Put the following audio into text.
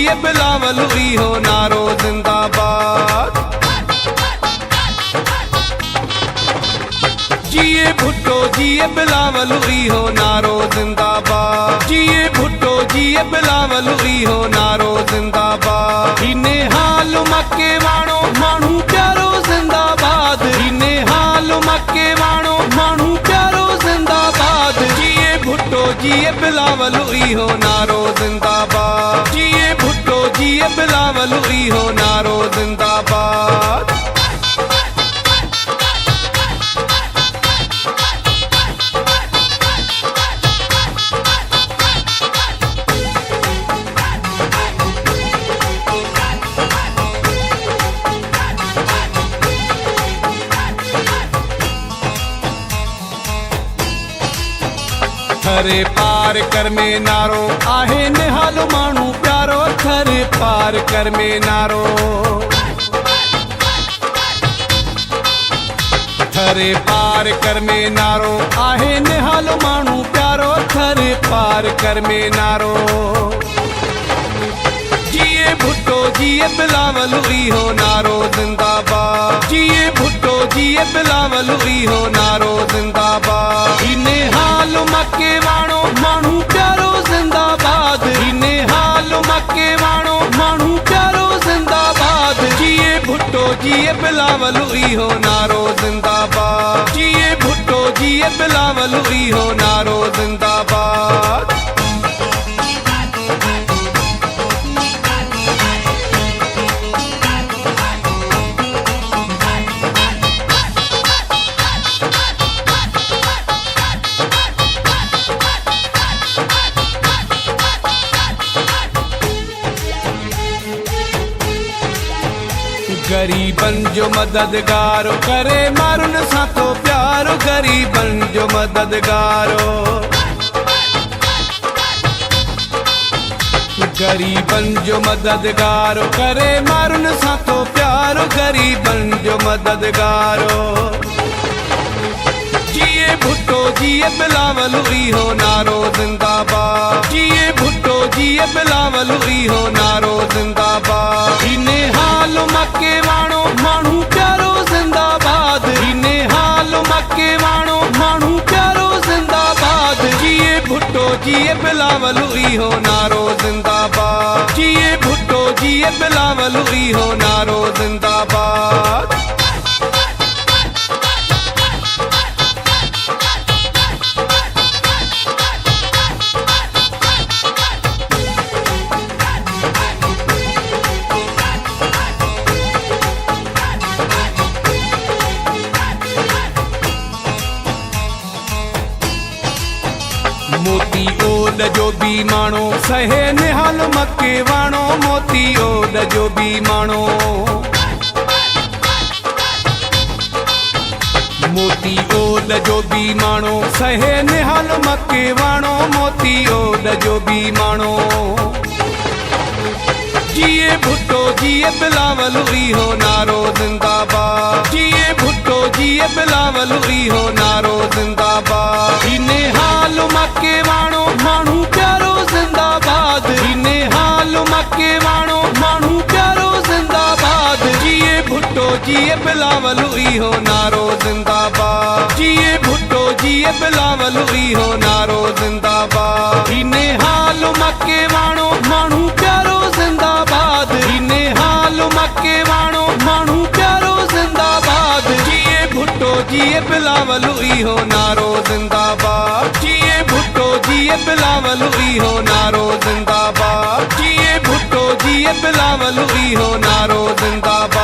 जिए बिलावल इहो नारो जिंदाबाद। जिए भुट्टो जिए बिलावल इहो नारो जिंदाबाद। जिए भुट्टो जिए बिलावल इहो नारो जिंदाबाद। इने हाल मके वाणो माण्हू प्यारो जिंदाबाद। इने हाल मके वाणो माण्हू प्यारो जिंदाबाद। जिए भुट्टो जिए बिलावल इहो नारो जिंदाबाद। जिए भुट्टो जिए बिलावल इहो नारो जिंदाबाद। थरे पार कर में नारो आहे निहाल माण्हू प्यारो। थरे पार कर में नारो। थरे पार कर में नारो आहे निहाल माण्हू प्यारो। थरे पार कर में नारो। जिए भुट्टो जिए बिलावल इहो नारो जिंदाबाद। जिए भुट्टो जिए बिलावल इहो नारो जिंदाबाद। इने हाल मके वाणो माण्हू प्यारो जिंदाबाद। इने हाल मके वाणो माण्हू प्यारो जिंदाबाद। जिए भुट्टो जिए बिलावल इहो नारो जिंदाबाद। जिए भुट्टो जिए बिलावल इहो नारो जिंदाबाद। गरीबन जो मददगारो करे मारुन सां तो प्यारो। गरीबन जो मददगारो। गरीबन जो मददगारो करे मारुन सां तो प्यारो। गरीबन जो मददगारो। जिए भुट्टो जिए बिलावल इहो नारो जिंदाबाद। जिए भुट्टो जिए बिलावल इहो नारो जिंदाबाद। इने हाल मके वाणो माण्हू प्यारो जिंदाबाद। इने हाल मके वाणो माण्हू प्यारो जिंदाबाद। जिए भुट्टो जिए बिलावल इहो नारो जिंदाबाद। जिए भुट्टो जिए बिलावल इहो नारो जिंदाबाद। मोती ओल जो बि माण्हू सहे निहाल मके वाणो। मोती ओल जो बि माण्हू। मोती ओल जो बि माण्हू सहे निहाल मके वाणो। मोती ओल जो बि माण्हू। जिए भुट्टो जिए बिलावल इहो नारो जिंदाबाद। जिए भुट्टो जिए बिलावल इहो नारो जिंदाबाद। इने हाल मके वाणो माण्हू प्यारो जिंदाबाद। इने हाल मके वाणो माण्हू प्यारो जिंदाबाद। जिए भुट्टो जिए बिलावल इहो नारो जिंदाबाद। जिए भुट्टो जिए बिलावल इहो नारो जिंदाबाद। इने हाल मके वाणो माण्हू प्यारो जिंदाबाद। इने हाल मके वाणो माण्हू प्यारो जिंदाबाद। जिए भुट्टो जिए बिलावल इहो नारो जिंदाबाद। जिए भुट्टो जिए बिलावल इहो नारो जिंदाबाद। जिए भुट्टो जिए बिलावल इहो नारो जिंदाबाद।